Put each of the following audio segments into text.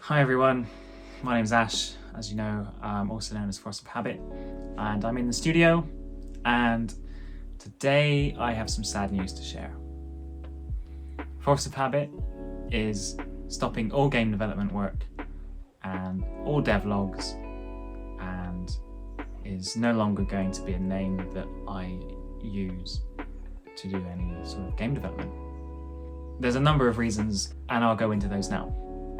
Hi everyone, my name's Ash, as you know, I'm also known as Force of Habit, and I'm in the studio, and today I have some sad news to share. Force of Habit is stopping all game development work and all devlogs, and is no longer going to be a name that I use to do any sort of game development. There's a number of reasons, and I'll go into those now.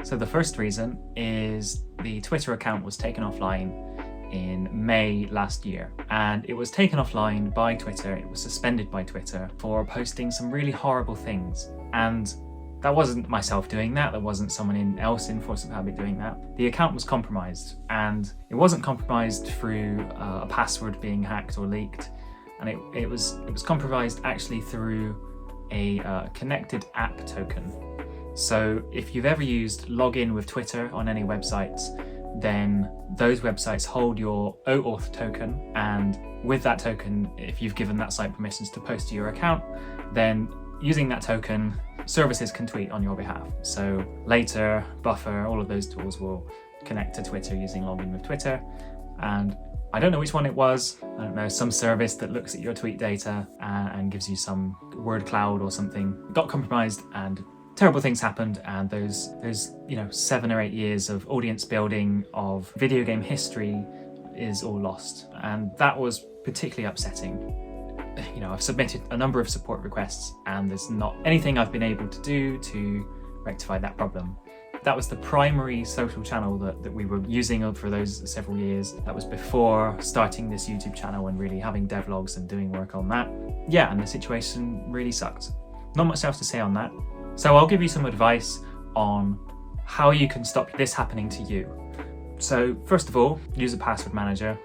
So the first reason is the Twitter account was taken offline in May last year, and it was taken offline by Twitter. It was suspended by Twitter for posting some really horrible things, and that wasn't myself doing that. That wasn't someone else in Force of Habit doing that. The account was compromised, and it wasn't compromised through a password being hacked or leaked, and it was compromised actually through a connected app token. So if you've ever used login with Twitter on any websites, then those websites hold your OAuth token, and with that token, if you've given that site permissions to post to your account, then using that token, services can tweet on your behalf. So Later, Buffer, all of those tools will connect to Twitter using login with Twitter, and I don't know which one it was. I don't know, some service that looks at your tweet data and gives you some word cloud or something got compromised, and terrible things happened, and those 7 or 8 years of audience building, of video game history is all lost, and that was particularly upsetting. I've submitted a number of support requests, and there's not anything I've been able to do to rectify that problem. That was the primary social channel that we were using for those several years. That was before starting this YouTube channel and really having devlogs and doing work on that. Yeah, and the situation really sucked. Not much else to say on that. So I'll give you some advice on how you can stop this happening to you. So first of all, use a password manager.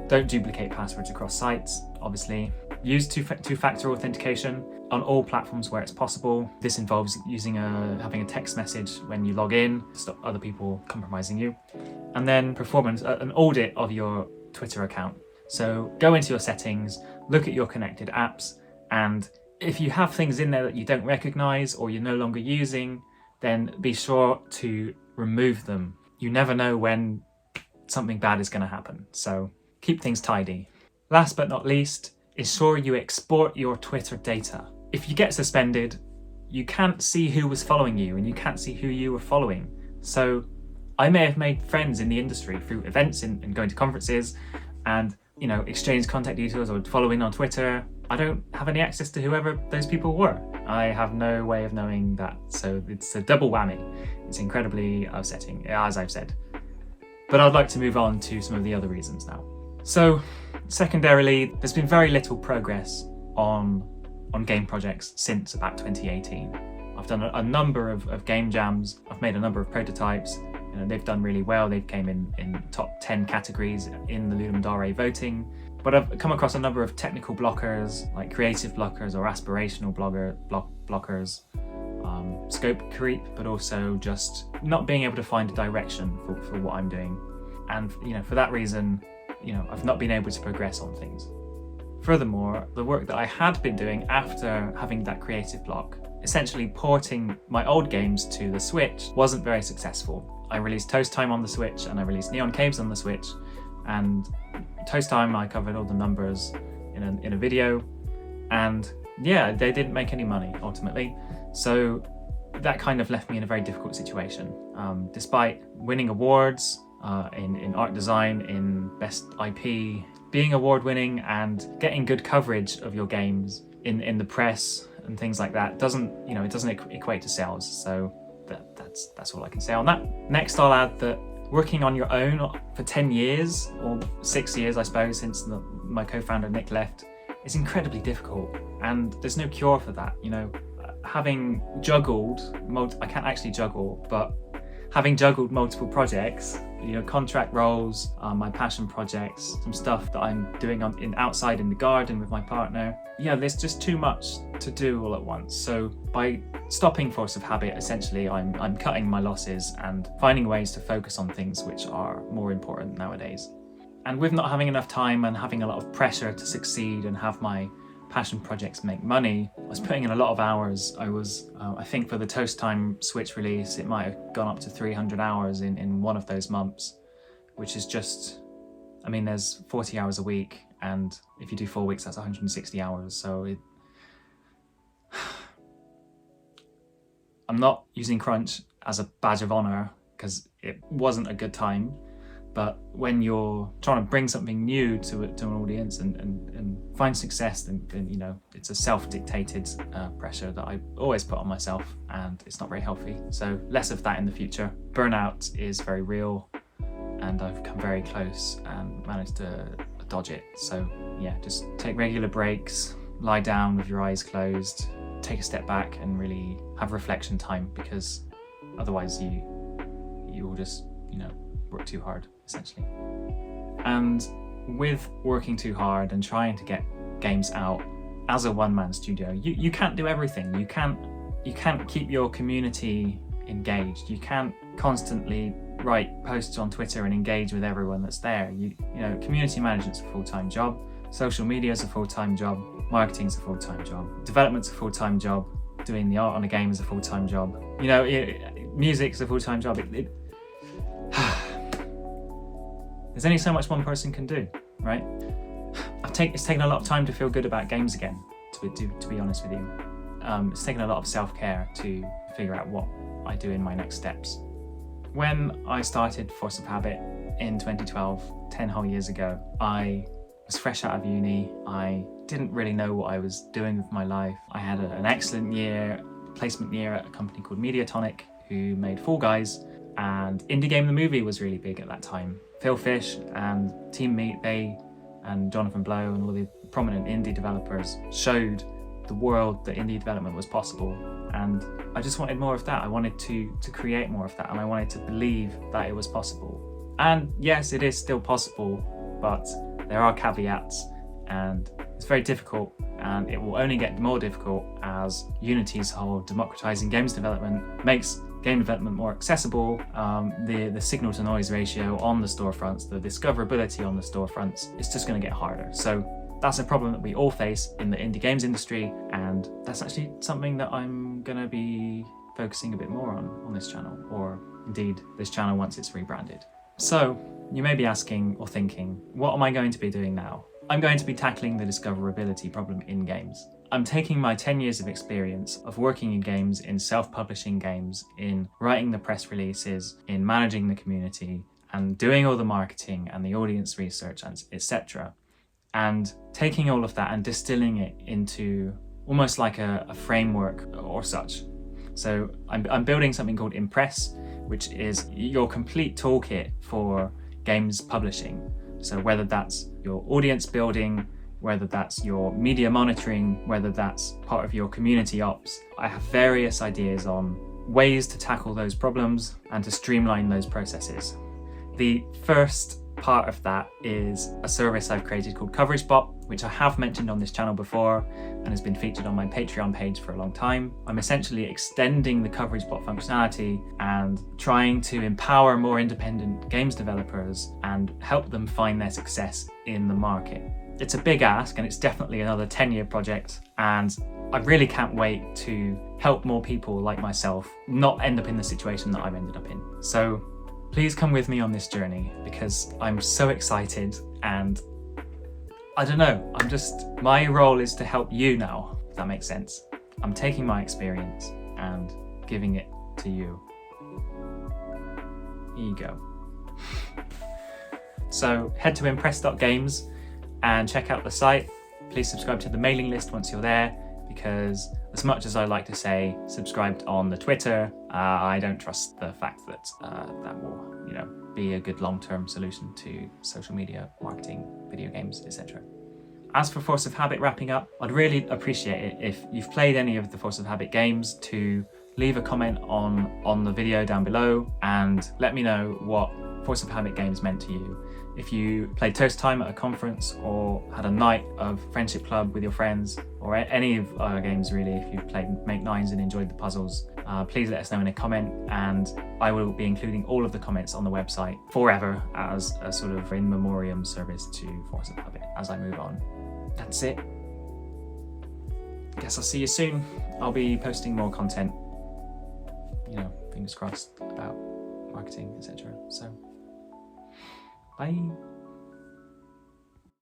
Don't duplicate passwords across sites, obviously. Use two-factor authentication on all platforms where it's possible. This involves having a text message when you log in to stop other people compromising you. And then perform an audit of your Twitter account. So go into your settings, look at your connected apps, and if you have things in there that you don't recognize or you're no longer using, then be sure to remove them. You never know when something bad is going to happen, so keep things tidy. Last but not least, ensure you export your Twitter data. If you get suspended, you can't see who was following you and you can't see who you were following. So I may have made friends in the industry through events and going to conferences and exchange contact details or following on Twitter. I don't have any access to whoever those people were. I have no way of knowing that, so it's a double whammy. It's incredibly upsetting, as I've said. But I'd like to move on to some of the other reasons now. So, secondarily, there's been very little progress on game projects since about 2018. I've done a number of game jams, I've made a number of prototypes, they've done really well. They've came in top 10 categories in the Ludum Dare voting. But I've come across a number of technical blockers, like creative blockers or aspirational blockers, scope creep, but also just not being able to find a direction for what I'm doing. And for that reason, I've not been able to progress on things. Furthermore, the work that I had been doing after having that creative block, essentially porting my old games to the Switch, wasn't very successful. I released Toast Time on the Switch and I released Neon Caves on the Switch, and Toast Time I covered all the numbers in a video, and yeah, they didn't make any money ultimately. So that kind of left me in a very difficult situation. Despite winning awards in art design, in best IP, being award winning and getting good coverage of your games in the press and things like that doesn't equate to sales. So that's all I can say on that. Next, I'll add that working on your own for 10 years, or 6 years I suppose, since my co-founder Nick left, is incredibly difficult, and there's no cure for that. Having juggled, I can't actually juggle, but having juggled multiple projects, contract roles, my passion projects, some stuff that I'm doing outside in the garden with my partner, there's just too much to do all at once. So by stopping Force of Habit, essentially I'm cutting my losses and finding ways to focus on things which are more important nowadays. And with not having enough time and having a lot of pressure to succeed and have my passion projects make money, I was putting in a lot of hours. I think for the Toast Time Switch release, it might have gone up to 300 hours in one of those months, which is just, I mean, there's 40 hours a week, and if you do 4 weeks, that's 160 hours. So I'm not using crunch as a badge of honor because it wasn't a good time. But when you're trying to bring something new to an audience and find success, then you know, it's a self-dictated pressure that I always put on myself, and it's not very healthy. So less of that in the future. Burnout is very real, and I've come very close and managed to dodge it. So yeah, just take regular breaks, lie down with your eyes closed, take a step back and really have reflection time, because otherwise you will just, you know, work too hard, essentially. And with working too hard and trying to get games out as a one-man studio, you can't do everything. You can't keep your community engaged. You can't constantly write posts on Twitter and engage with everyone that's there. You know, community management's a full-time job, social media is a full-time job, marketing's a full-time job, development's a full-time job, doing the art on a game is a full-time job. You know, music's a full-time job. There's only so much one person can do, right? It's taken a lot of time to feel good about games again, to be honest with you. It's taken a lot of self-care to figure out what I do in my next steps. When I started Force of Habit in 2012, 10 whole years ago, I was fresh out of uni. I didn't really know what I was doing with my life. I had an excellent placement year at a company called Mediatonic, who made Fall Guys, and Indie Game the Movie was really big at that time. Phil Fish and Team Meat, and Jonathan Blow and all the prominent indie developers showed the world that indie development was possible, and I just wanted more of that. I wanted to create more of that, and I wanted to believe that it was possible. And yes, it is still possible, but there are caveats, and it's very difficult, and it will only get more difficult as Unity's whole democratizing games development makes game development more accessible. The signal to noise ratio on the storefronts, the discoverability on the storefronts, it's just going to get harder. So that's a problem that we all face in the indie games industry, and that's actually something that I'm going to be focusing a bit more on this channel, or indeed this channel once it's rebranded. So you may be asking or thinking, what am I going to be doing now? I'm going to be tackling the discoverability problem in games. I'm taking my 10 years of experience of working in games, in self-publishing games, in writing the press releases, in managing the community, and doing all the marketing and the audience research, and etc. And taking all of that and distilling it into almost like a framework or such. So I'm building something called IMPRESS, which is your complete toolkit for games publishing. So whether that's your audience building, whether that's your media monitoring, whether that's part of your community ops, I have various ideas on ways to tackle those problems and to streamline those processes. The first part of that is a service I've created called CoverageBot, which I have mentioned on this channel before and has been featured on my Patreon page for a long time. I'm essentially extending the CoverageBot functionality and trying to empower more independent games developers and help them find their success in the market. It's a big ask, and it's definitely another 10-year project, and I really can't wait to help more people like myself not end up in the situation that I've ended up in. So please come with me on this journey, because I'm so excited, and I don't know, my role is to help you now, if that makes sense. I'm taking my experience and giving it to you. Here you go. So head to IMPRESS.GAMES and check out the site. Please subscribe to the mailing list once you're there, because as much as I like to say subscribed on the Twitter, I don't trust the fact that that will, you know, be a good long-term solution to social media, marketing, video games, etc. As for Force of Habit wrapping up, I'd really appreciate it if you've played any of the Force of Habit games to leave a comment on the video down below and let me know what Force of Habit games meant to you. If you played Toast Time at a conference or had a night of Friendship Club with your friends, or any of our games really, if you've played Make Nines and enjoyed the puzzles, please let us know in a comment, and I will be including all of the comments on the website forever as a sort of in memoriam service to Force of Habit as I move on. That's it. guess I'll see you soon. I'll be posting more content, you know, fingers crossed, about marketing, etc. So, bye.